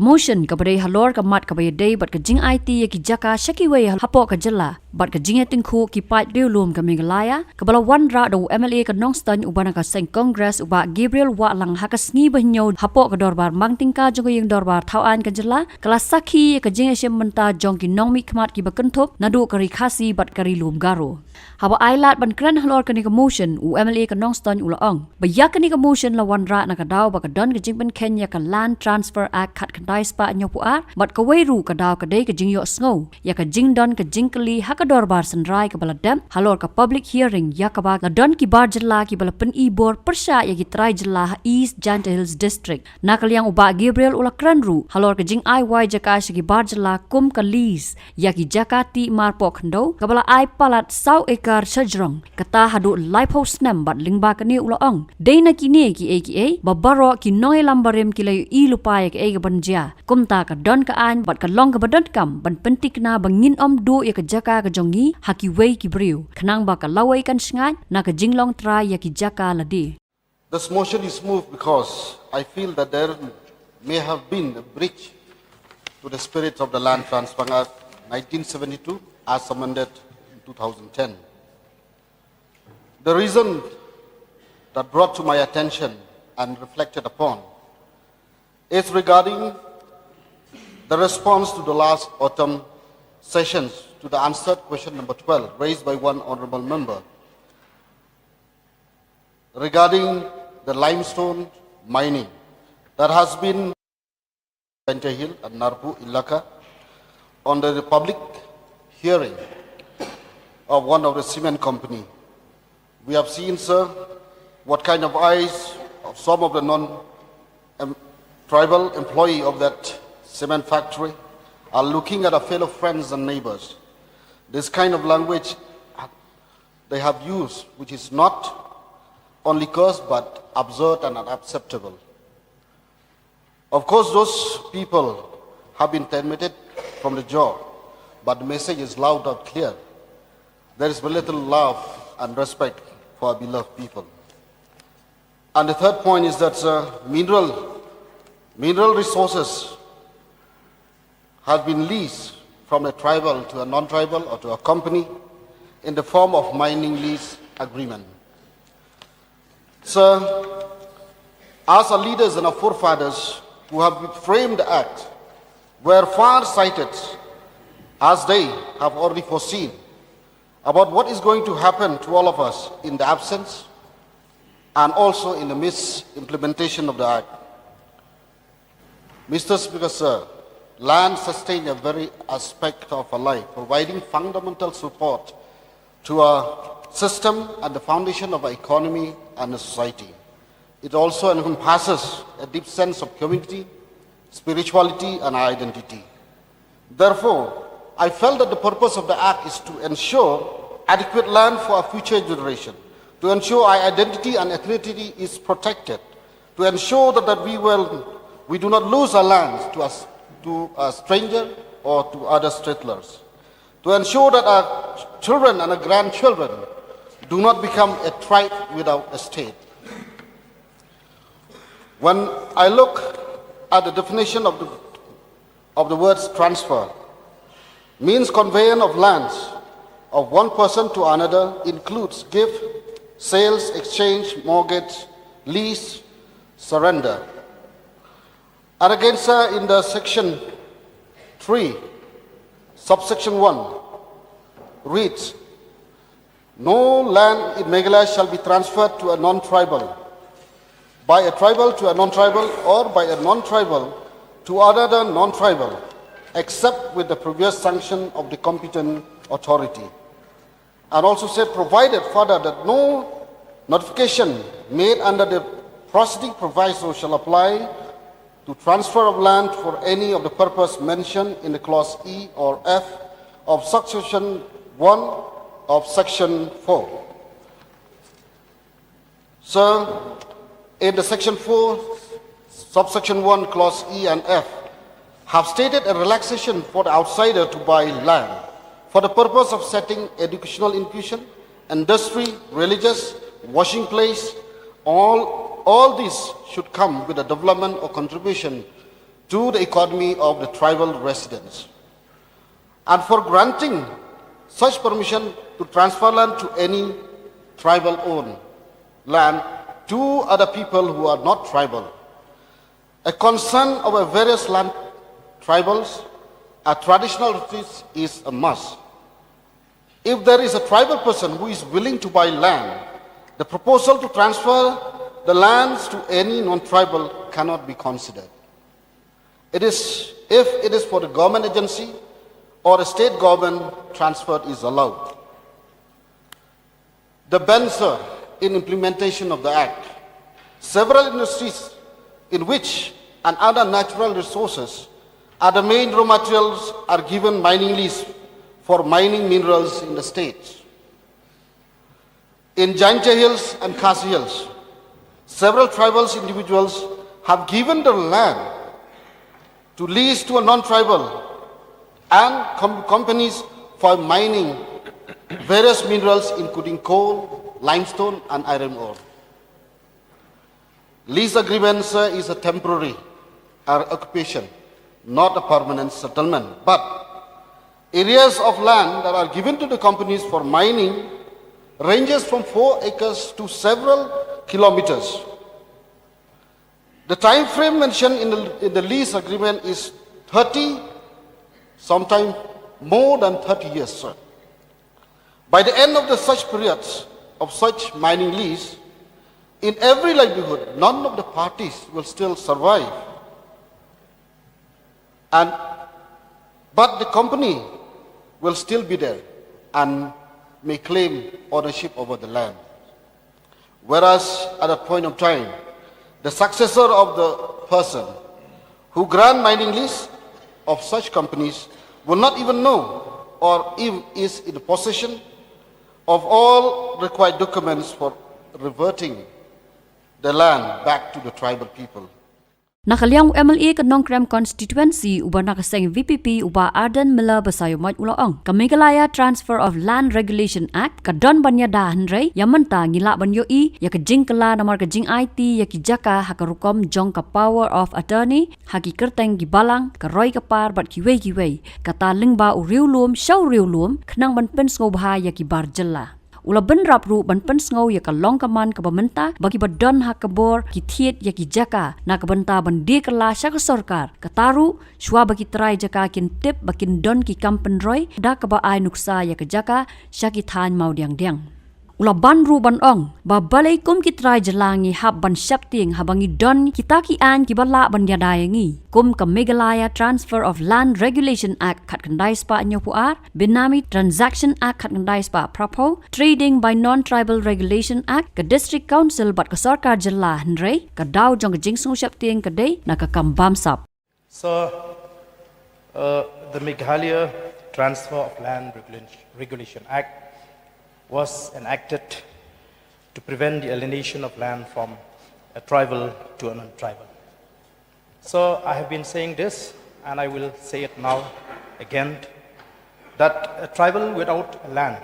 commotion kabare halor ka mat kabay day but ka jing IT ki Jaka shaki way hapo ka Jylla but ka jing tingkhu ki pat lum ka Meghalaya ka bala wan ra do MLA ka Nongstan ubana ka seng Congress uba Gabriel wa lang hakasngi bahnyo hapo ka dorbar mangtingka jogo yung dorbar thawan ka Jylla kala sakhi ka jing shem menta jong ki nongmi khmat ki bakanthop nadu ka rikhasi but ka lum garo haba ailat ban kran halor ka ni commotion u MLA ka Nongstan ulaong ba yak ni commotion la wan ra na ka daw ba ka don ka jing ban Kenya ka land transfer act khat kandai spa nyo puat but ka weiru ka daw ka day ka jing yo sngo ya ka jing don ka jingkali hakador bar sanrai ka bala dam halor ka public hearing ya ka ba la don ki bar Jylla ki bala pen i bor persya ya ki trai Jylla East Janta Hills district nakaliang uba Gabriel ula kranru halor ka jing IY Jaka ki bar Jylla kum ka lease ya ki Jaka ti mar pok khando ka bala ai palat sau ekar sajrong kata hadu live house nam bat lingba ka ni ula ong day na kini ki aka babaro ki noi lambarem ki lay i lupa ya ka banjia kumta ka don ka an bat ka long ka badon kam ban pentik na bangin do ya ka Jaka ka jongi haki wei ki briu khnang ba ka lawai kan sngai na ka jinglong try ya ki Jaka ladi. This motion is moved because I feel that there may have been a breach to the spirit of the Land Transfer Act 1972 as amended in 2010. The reason that brought to my attention and reflected upon is regarding the response to the last autumn sessions to the answered question number 12 raised by one honorable member regarding the limestone mining that has been Janta Hill and Narpu Ilaka on the public hearing of one of the cement company. We have seen, sir, what kind of eyes of some of the tribal employee of that cement factory are looking at our fellow friends and neighbors. This kind of language they have used, which is not only cursed but absurd and unacceptable. Of course, those people have been terminated from the job, but the message is loud and clear. There is very little love and respect for our beloved people. And the third point is that mineral resources have been leased from a tribal to a non-tribal or to a company in the form of mining lease agreement. Sir, as our leaders and our forefathers who have framed the act were far-sighted as they have already foreseen about what is going to happen to all of us in the absence and also in the misimplementation of the act. Mr. Speaker, sir, land sustains a very aspect of our life, providing fundamental support to our system and the foundation of our economy and the society. It also encompasses a deep sense of community, spirituality, and identity. Therefore, I felt that the purpose of the Act is to ensure adequate land for our future generation, to ensure our identity and ethnicity is protected, to ensure that we do not lose our lands to a stranger or to other settlers, to ensure that our children and our grandchildren do not become a tribe without a state. When I look at the definition of the words transfer, means conveyance of lands of one person to another includes gift, sales, exchange, mortgage, lease, surrender. And again, sir, in the section 3, subsection 1, reads, no land in Meghalaya shall be transferred to a non-tribal, by a tribal to a non-tribal, or by a non-tribal to another non-tribal, except with the previous sanction of the competent authority. And also said, provided further that no notification made under the preceding proviso shall apply to transfer of land for any of the purpose mentioned in the clause E or F of subsection 1 of section 4. Sir, in the section 4, subsection 1, clause E and F, have stated a relaxation for the outsider to buy land for the purpose of setting educational institution, industry, religious, washing place. All these should come with a development or contribution to the economy of the tribal residents. And for granting such permission to transfer land to any tribal-owned land to other people who are not tribal. A concern over various land tribals and traditional retreats is a must. If there is a tribal person who is willing to buy land, the proposal to transfer the lands to any non-tribal cannot be considered. It is if it is for the government agency or a state government, transfer is allowed. The benefit in implementation of the Act, several industries in which and other natural resources are the main raw materials are given mining lease for mining minerals in the state. In Jaintia Hills and Khasi Hills, several tribal individuals have given their land to lease to a non-tribal and companies for mining various minerals including coal, limestone and iron ore. Lease agreements is a temporary occupation, not a permanent settlement, but areas of land that are given to the companies for mining ranges from 4 acres to several kilometers. The time frame mentioned in the lease agreement is 30, sometimes more than 30 years, sir. By the end of such periods of such mining lease, in every livelihood, none of the parties will still survive. But the company will still be there and may claim ownership over the land. Whereas at a point of time, the successor of the person who grant mining lease of such companies will not even know or even is in the possession of all required documents for reverting the land back to the tribal people. Nakaliang MLA ka Nongkrem constituency uba nakaseng VPP uba Arden Miller basayomat ulaong. Ka Meghalaya Transfer of Land Regulation Act ka Don Bniah dahanrei yamanta ngila banyo I ya ka jingkala namar ka jing IT ya ki Jaka hakarukom jong ka power of attorney haki kerteng gibalang ka roy ka par bat kiwei ka ta lingba u riulum shaw riulum khnang ban pen ngobha ya ki bar Jylla. Ula ben rapru ban pen ngau ya ka long kaman ka bamenta bagi badon hak kabor ki thiet ya ki Jaka na ka banta ban de kala sya ka sarkar ka taru shwa bagi trai Jaka kin tip bakin don ki kampen roy da ka ba ai nuksa ya ka Jaka sya ki than mau diang ula ban ru ban ong ba balai kum ki trai jalangi hab ban syap ting habangi don kita ki an ki bala ban yadayangi kum ka Meghalaya Transfer of Land Regulation Act khat kandai spa nyo puar Binami Transaction Act khat kandai spa prapo Trading by Non-Tribal Regulation Act ka District Council bat ka sarkar Jylla hnrei ka daw jong ka jingsung syap ting ka dei na ka kambam sap. So the Meghalaya Transfer of Land Regulation Act was enacted to prevent the alienation of land from a tribal to a non-tribal. So I have been saying this, and I will say it now again, that a tribal without land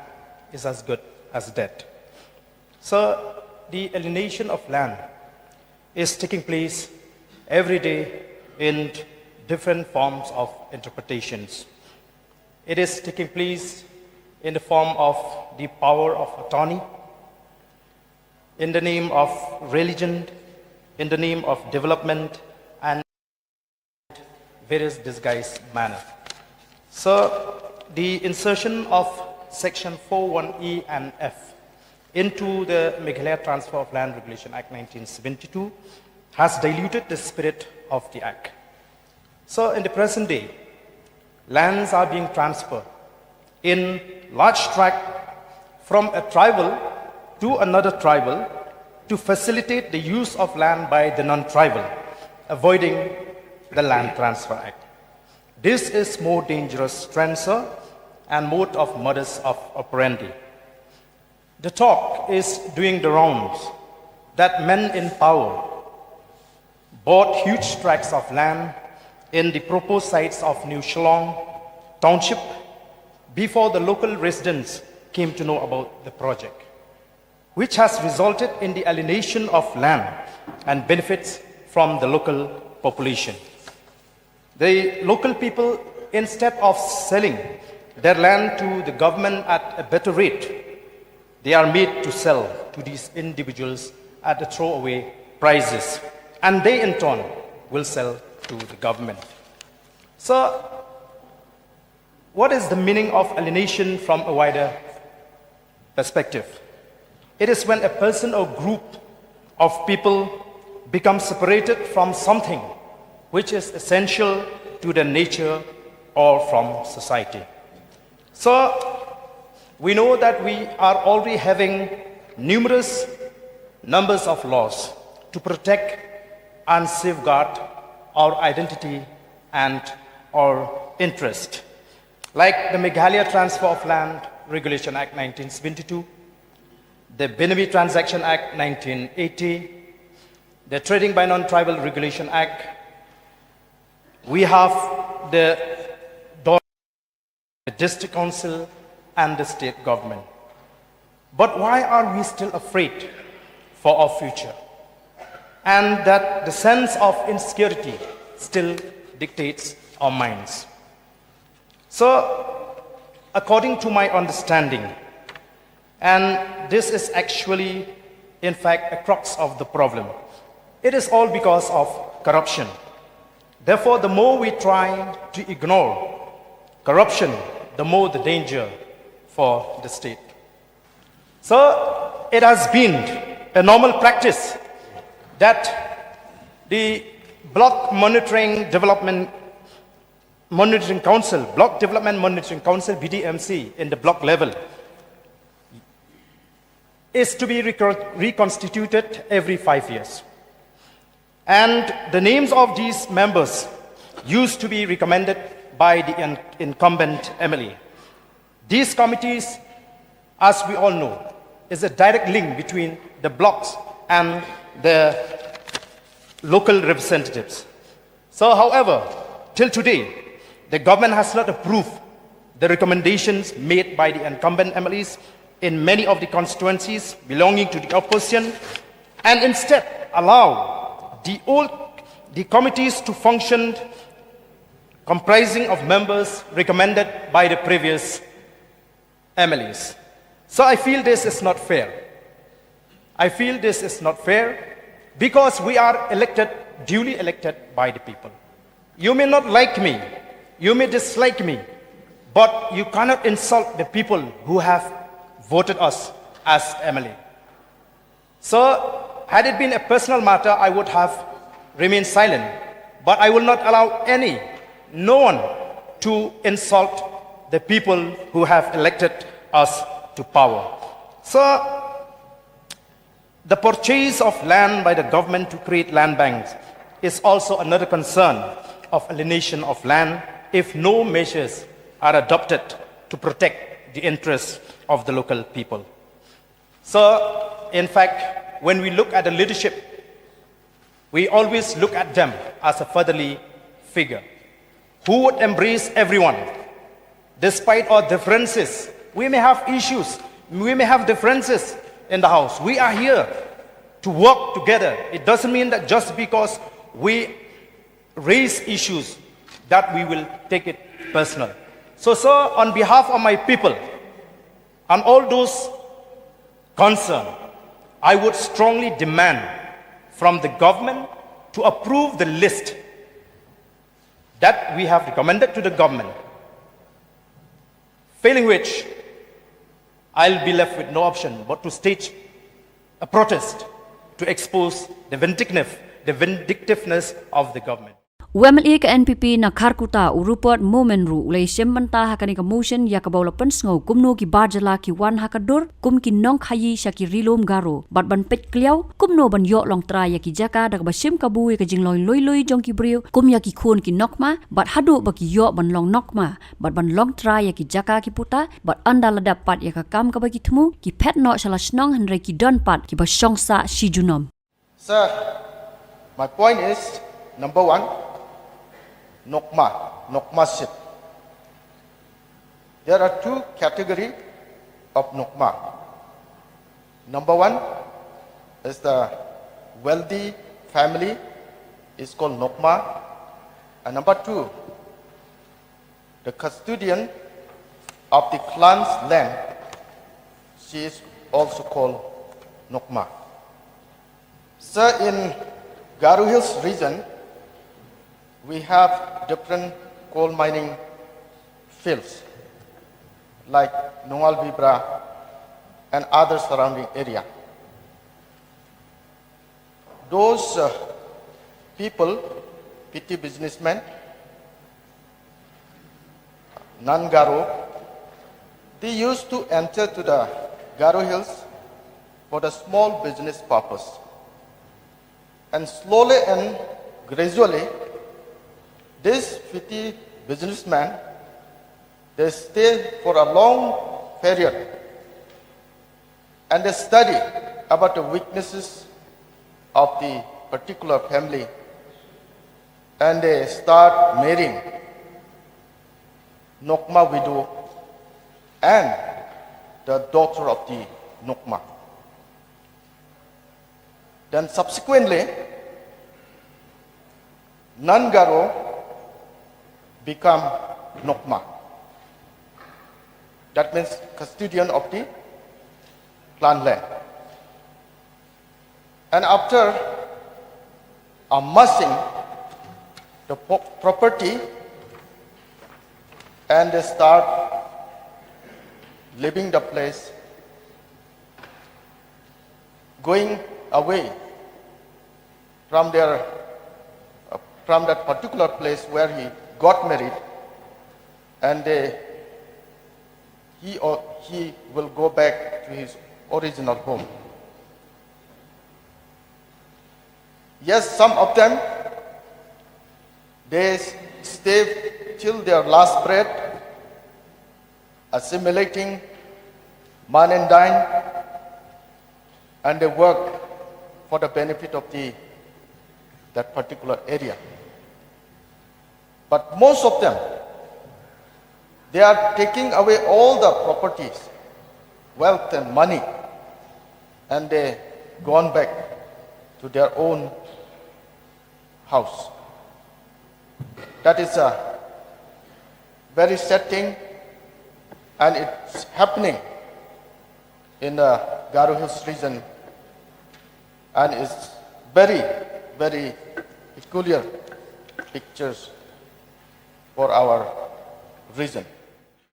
is as good as dead. So the alienation of land is taking place every day in different forms of interpretations. It is taking place in the form of the power of attorney, in the name of religion, in the name of development, and various disguised manner. So the insertion of section 41E and F into the Meghalaya Transfer of Land Regulation Act 1972 has diluted the spirit of the act. So in the present day, lands are being transferred in large tract from a tribal to another tribal to facilitate the use of land by the non-tribal, avoiding the Land Transfer Act. This is more dangerous transfer and mode of modus operandi. The talk is doing the rounds that men in power bought huge tracts of land in the proposed sites of New Shillong Township before the local residents came to know about the project, which has resulted in the alienation of land and benefits from the local population. The local people, instead of selling their land to the government at a better rate, they are made to sell to these individuals at the throwaway prices, and they in turn will sell to the government. So, what is the meaning of alienation from a wider perspective? It is when a person or group of people becomes separated from something which is essential to their nature or from society. So, we know that we are already having numerous numbers of laws to protect and safeguard our identity and our interest, like the Meghalaya Transfer of Land Regulation Act 1972, the Bniah Transaction Act 1980, the Trading by Non-Tribal Regulation Act. We have the district council and the state government. But why are we still afraid for our future? And that the sense of insecurity still dictates our minds. So, according to my understanding, and this is actually, in fact, a crux of the problem, it is all because of corruption. Therefore, the more we try to ignore corruption, the more the danger for the state. So, it has been a normal practice that the Block Development Monitoring Council, BDMC, in the block level, is to be reconstituted every 5 years. And the names of these members used to be recommended by the incumbent MLA. These committees, as we all know, is a direct link between the blocks and the local representatives. So, however, till today, the government has not approved the recommendations made by the incumbent MLAs in many of the constituencies belonging to the opposition, and instead allow the committees to function comprising of members recommended by the previous MLAs. So I feel this is not fair. I feel this is not fair because we are elected, duly elected by the people. You may not like me, you may dislike me, but you cannot insult the people who have voted us as MLA. So, had it been a personal matter, I would have remained silent. But I will not allow no one to insult the people who have elected us to power. So, the purchase of land by the government to create land banks is also another concern of alienation of land if no measures are adopted to protect the interests of the local people. So, in fact, when we look at the leadership, we always look at them as a fatherly figure who would embrace everyone. Despite our differences, we may have issues, we may have differences in the house. We are here to work together. It doesn't mean that just because we raise issues that we will take it personal. So, on behalf of my people and all those concerned, I would strongly demand from the government to approve the list that we have recommended to the government, failing which I'll be left with no option but to stage a protest to expose the vindictiveness of the government. UMLE ke NPP na Kharkhana urupot momenru ulai sembanta hakani ka motion ya ka bawlapan sngo kumno ki Jylla ki wan hakadur kum ki nong khayi shaki rilom garo bat ban pet kliau kumno ban yo long tra ya ki Jaka dak ba sim ka bu ka jingloi loi jong ki briu kum ya ki khun ki nokma bat hadu ba ki yo ban long nokma bat ban long tra ya ki Jaka ki puta bat anda ladap pat ya ka kam ka ba ki thmu ki pet no shala snong hanre ki don pat ki ba shongsa shi junom. Sir, my point is, number one, Nokma sit. There are two categories of Nokma. Number one is the wealthy family, is called Nokma, And number 2, the custodian of the clan's land, she is also called Nokma. So in Garo Hills region, we have different coal mining fields like Nungal Bibra and other surrounding area. Those people, petty businessmen, non-Garo, they used to enter to the Garo Hills for the small business purpose. And slowly and gradually, these petty businessmen, they stay for a long period and they study about the weaknesses of the particular family and they start marrying Nokma widow and the daughter of the Nokma. Then subsequently, non-Garo become Nokma. That means custodian of the clan land. And after amassing the property and they start leaving the place, going away from that particular place where he got married, and he will go back to his original home. Yes, some of them, they stay till their last breath, assimilating, man and dine, and they work for the benefit of that particular area. But most of them, they are taking away all the properties, wealth and money, and they gone back to their own house. That is a very sad thing, and it's happening in the Garo Hills region, and it's very, very peculiar pictures for our region.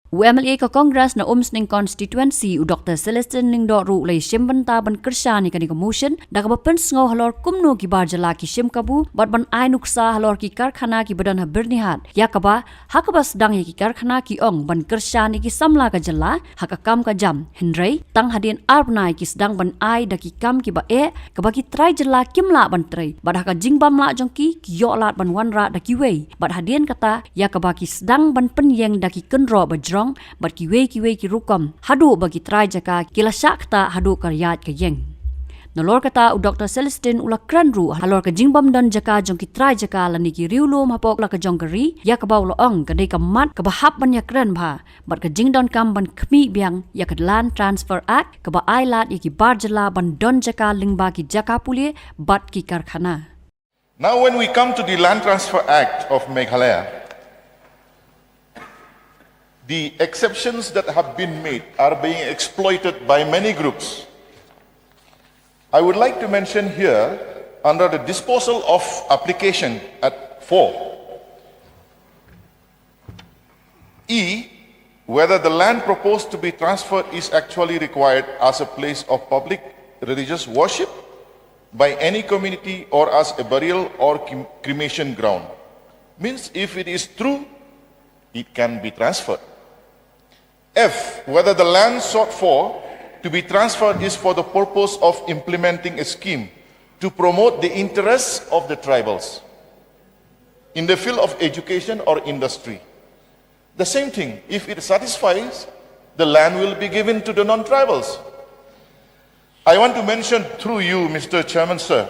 UMLA ka Congress na Umsning constituency u Dr. Celestin Lingdo ru lay shimbanta ban kershani kani motion daga bapen sngo halor kumno ki bar Jylla ki shim kabu bat ban ai nuksa halor ki Kharkhana ki badan ha Bniah yakaba hakaba sedang ki Kharkhana ki ong ban kershani ki samla ka Jylla hakakam ka jam henrei tang hadin arbnai ki sedang ban ai da ki kam ki ba ka ba ki trai Jylla kimla ban trai bat haka jingbam la jongki ki yolat ban wanra da ki wei bat hadin kata yakaba ki sedang ban Pynieng da ki Kyrwoh ba bat kiwe ki rukam hadu bagi trai Jaka kila syakta hadu karyat ke yeng nolor kata u Dr. Celestin ula kranru halor ke jingbam dan Jaka jong ki trai Jaka lani ki riulum hapok la ke jong geri ya ke bau loong ke dei kemat ke bahap ban ya kran bha bat ke jing don kam ban Khmih biang ya ke land transfer act ke ba ailat ya ki bar Jylla ban don Jaka lingba ki Jaka Pule bat ki Kharkhana. Now when we come to the Land Transfer Act of Meghalaya, the exceptions that have been made are being exploited by many groups. I would like to mention here, under the disposal of application at 4, whether the land proposed to be transferred is actually required as a place of public religious worship by any community or as a burial or cremation ground. Means if it is true, it can be transferred. F, whether the land sought for to be transferred is for the purpose of implementing a scheme to promote the interests of the tribals in the field of education or industry. The same thing, if it satisfies, the land will be given to the non-tribals. I want to mention through you, Mr. Chairman, sir,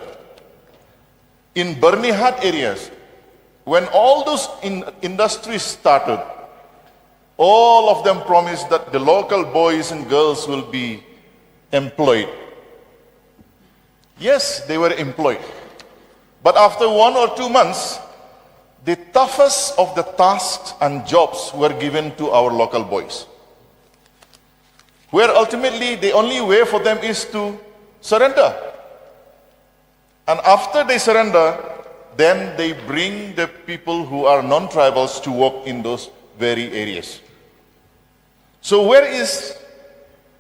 in Bniah areas, when all those industries started, all of them promised that the local boys and girls will be employed. Yes, they were employed. But after 1 or 2 months, the toughest of the tasks and jobs were given to our local boys, where ultimately the only way for them is to surrender. And after they surrender, then they bring the people who are non-tribals to work in those very areas. So where is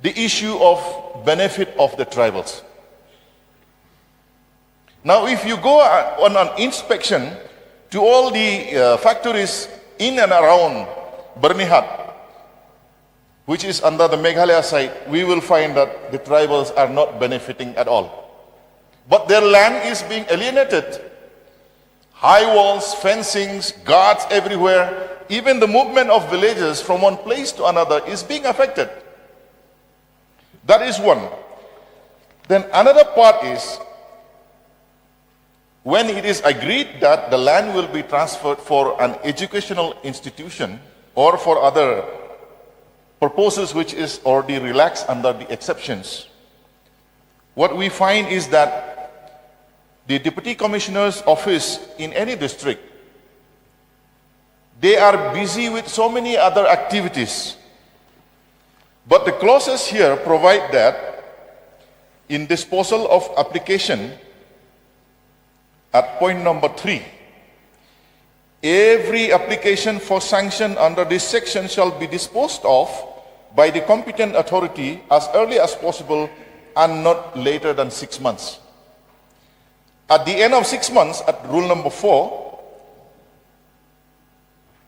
the issue of benefit of the tribals? Now, if you go on an inspection to all the factories in and around Bniah, which is under the Meghalaya side, we will find that the tribals are not benefiting at all. But their land is being alienated. High walls, fencings, guards everywhere. Even the movement of villagers from one place to another is being affected. That is one. Then another part is, when it is agreed that the land will be transferred for an educational institution or for other purposes which is already relaxed under the exceptions, what we find is that the Deputy Commissioner's office in any district, they are busy with so many other activities. But the clauses here provide that in disposal of application, at point number 3, every application for sanction under this section shall be disposed of by the competent authority as early as possible and not later than 6 months. At the end of 6 months, at rule number 4,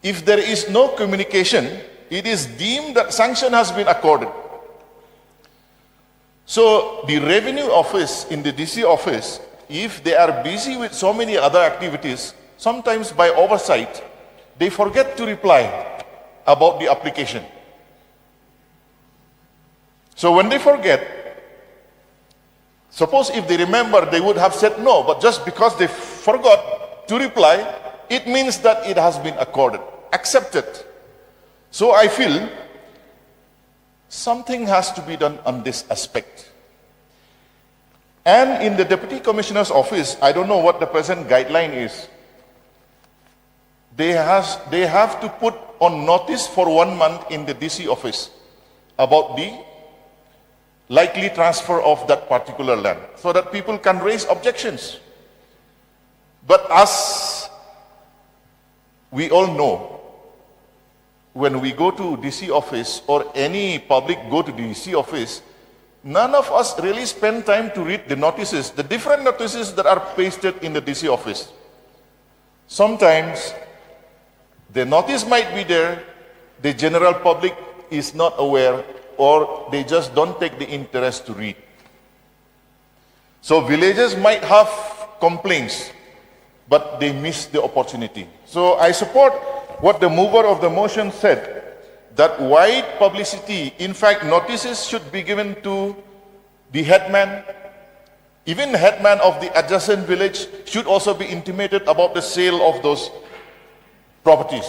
if there is no communication, it is deemed that sanction has been accorded. So the revenue office in the DC office, if they are busy with so many other activities, sometimes by oversight, they forget to reply about the application. So when they forget, suppose if they remember, they would have said no, but just because they forgot to reply, it means that it has been accorded, accepted. So I feel something has to be done on this aspect. And in the Deputy Commissioner's office, I don't know what the present guideline is. They have to put on notice for 1 month in the DC office about the likely transfer of that particular land, so that people can raise objections. But as we all know, when we go to DC office or any public go to DC office, none of us really spend time to read the notices, the different notices that are pasted in the DC office. Sometimes the notice might be there, the general public is not aware, or they just don't take the interest to read. So villagers might have complaints, but they miss the opportunity. So I support what the mover of the motion said, that wide publicity, in fact notices should be given to the headman. Even the headman of the adjacent village should also be intimated about the sale of those properties.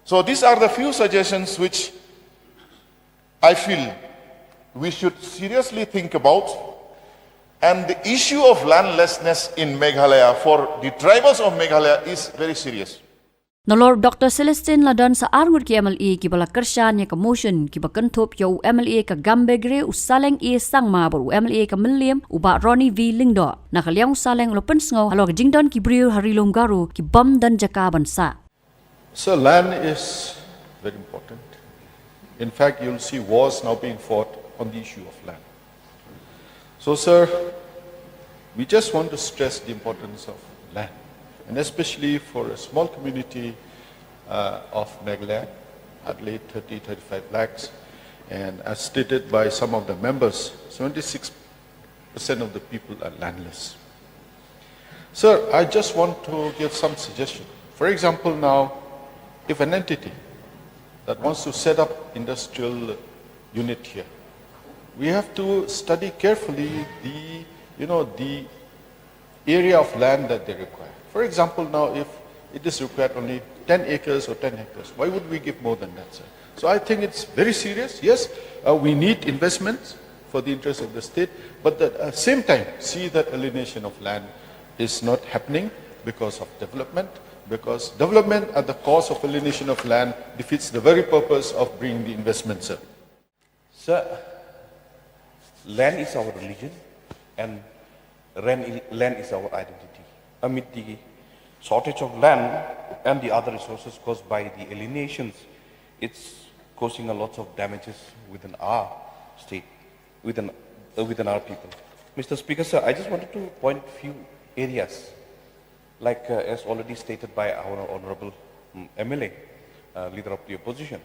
So these are the few suggestions which I feel we should seriously think about. And the issue of landlessness in Meghalaya for the tribals of Meghalaya is very serious. Nolor Dr. Celestine Ladan sa arngur ki MLA ki bala kershan ya ka motion ki bakanthop yo MLA ka gambegre usaleng e sangma bor MLA ka William uba Ronnie V Lingdo nakaliang usaleng lopen sngo halo jingdon ki brio harilom garu ki bam dan Jaka bansa. So land is very important. In fact, you'll see wars now being fought on the issue of land. So, sir, we just want to stress the importance of land, and especially for a small community of Meghalaya, hardly 30-35 lakhs, and as stated by some of the members, 76% of the people are landless. Sir, I just want to give some suggestion. For example, now, if an entity that wants to set up industrial unit here, we have to study carefully the area of land that they require. For example, now if it is required only 10 acres or 10 hectares, why would we give more than that, sir? So I think it's very serious. Yes, we need investments for the interest of the state, but at the same time, see that alienation of land is not happening because of development, because development at the cost of alienation of land defeats the very purpose of bringing the investment, sir. Sir, land is our religion and land is our identity. Amid the shortage of land and the other resources caused by the alienations, it's causing a lot of damages within our state, within our people. Mr. Speaker, sir, I just wanted to point a few areas, like as already stated by our honorable MLA, leader of the opposition.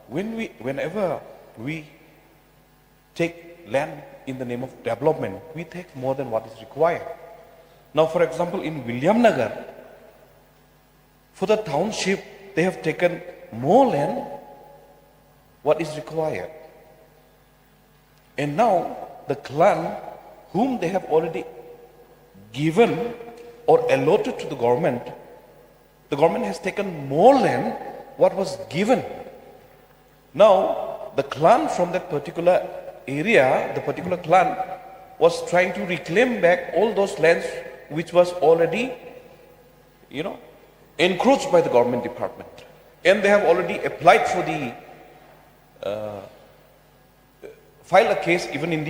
Whenever we take land in the name of development, we take more than what is required. Now, for example, in Williamnagar, for the township, they have taken more land what is required. And now, the clan whom they have already given or allotted to the government has taken more land what was given. Now, the clan from that particular area, the particular clan was trying to reclaim back all those lands which was already, encroached by the government department. And they have already applied for the, file a case even in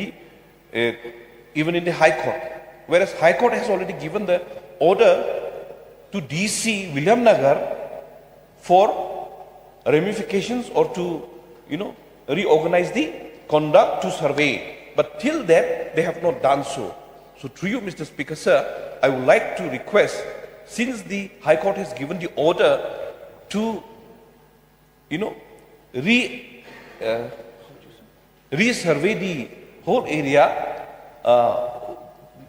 the High Court. Whereas High Court has already given the order to DC Williamnagar for ramifications or to, reorganize the conduct to survey. But till that, they have not done so. So through you, Mr. Speaker, sir, I would like to request, since the High Court has given the order to, resurvey the whole area,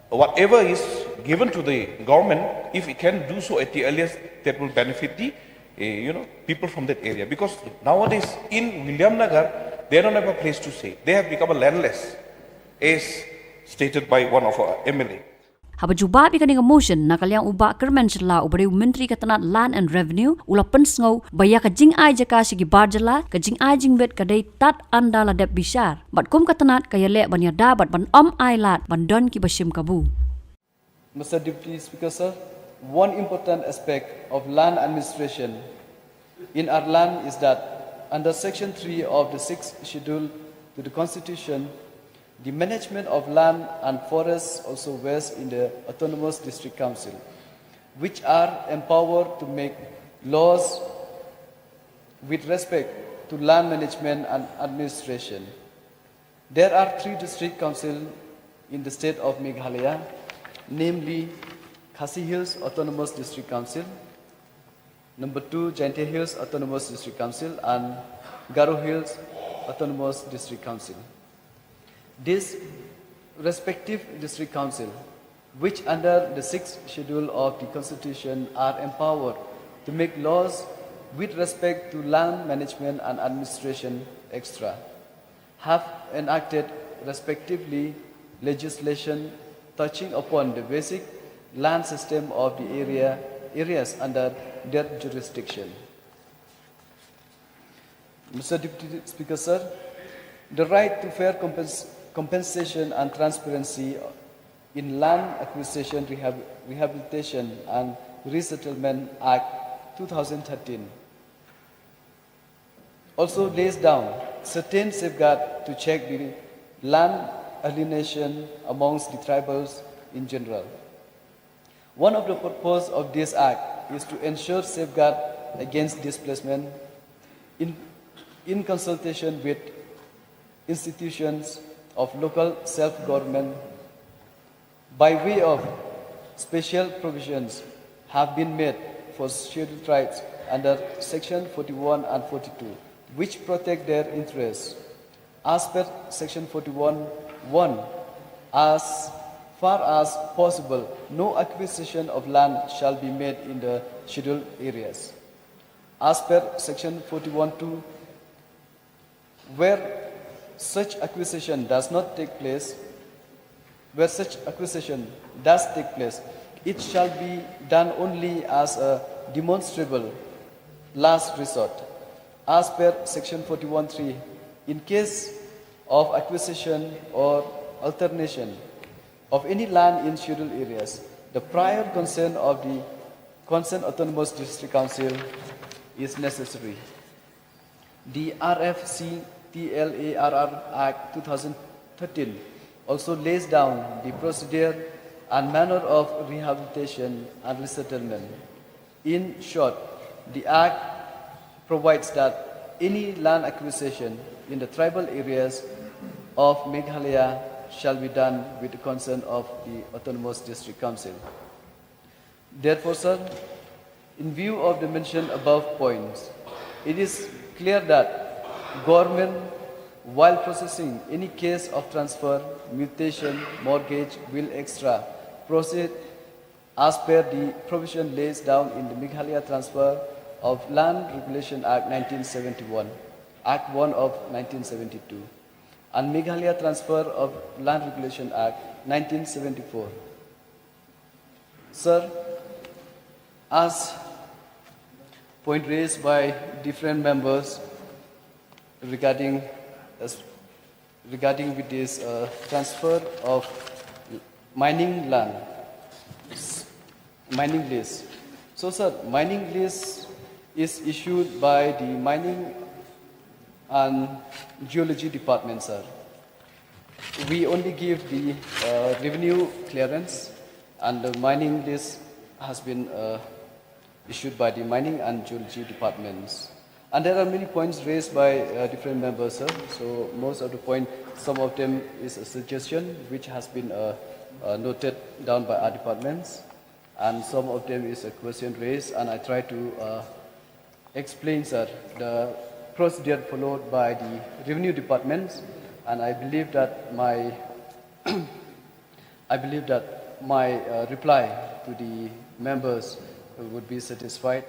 whatever is given to the government, if it can do so at the earliest, that will benefit the, people from that area. Because nowadays in Williamnagar, they don't have a place to stay. They have become a landless, as stated by one of our MLA. Haba juba bi kaning motion na kalyang uba kermen Jylla ubari menteri katanat land and revenue ula pensngau baya ka jing ai Jaka sigi bar Jylla ka jing ai jing bet kadai tat anda la dep bishar bat kum katanat kaya le ban yada bat ban ai lat ban don ki bashim kabu. Mr. Deputy Speaker, sir, one important aspect of land administration in our land is that under Section 3 of the 6th Schedule to the Constitution, the management of land and forests also rests in the Autonomous District Council, which are empowered to make laws with respect to land management and administration. There are 3 district councils in the state of Meghalaya, namely Khasi Hills Autonomous District Council, number 2 Jaintia Hills Autonomous District Council, and Kyrwoh Hills Autonomous District Council. These respective district council, which under the 6th schedule of the Constitution are empowered to make laws with respect to land management and administration extra, have enacted respectively legislation touching upon the basic land system of the areas under their jurisdiction. Mr. Deputy Speaker, sir, the right to fair compensation and transparency in Land Acquisition, Rehabilitation and Resettlement Act 2013 also lays down certain safeguards to check the land alienation amongst the tribals in general. One of the purposes of this act is to ensure safeguard against displacement in consultation with institutions of local self-government by way of special provisions have been made for scheduled tribes under Section 41 and 42, which protect their interests. As per Section 41(1), as far as possible, no acquisition of land shall be made in the scheduled areas. As per Section 41(2), where such acquisition does take place, it shall be done only as a demonstrable last resort. As per Section 41(3), in case of acquisition or alternation of any land in scheduled areas, the prior consent of the concerned autonomous district council is necessary. The RFCTLARR Act 2013 also lays down the procedure and manner of rehabilitation and resettlement. In short, the Act provides that any land acquisition in the tribal areas of Meghalaya shall be done with the consent of the Autonomous District Council. Therefore, sir, in view of the mentioned above points, it is clear that government, while processing any case of transfer, mutation, mortgage, will extra, proceed as per the provision laid down in the Meghalaya Transfer of Land Regulation Act 1971, Act 1 of 1972, and Meghalaya Transfer of Land Regulation Act 1974. Sir, as point raised by different members regarding with this transfer of mining land, mining lease. So, sir, mining lease is issued by the Mining and Geology Department, sir. We only give the revenue clearance, and the mining lease has been issued by the Mining and Geology Departments. And there are many points raised by different members, sir. So most of the points, some of them is a suggestion which has been noted down by our departments, and some of them is a question raised, and I try to explain, sir, the procedure followed by the revenue departments, and I believe that my reply to the members would be satisfied.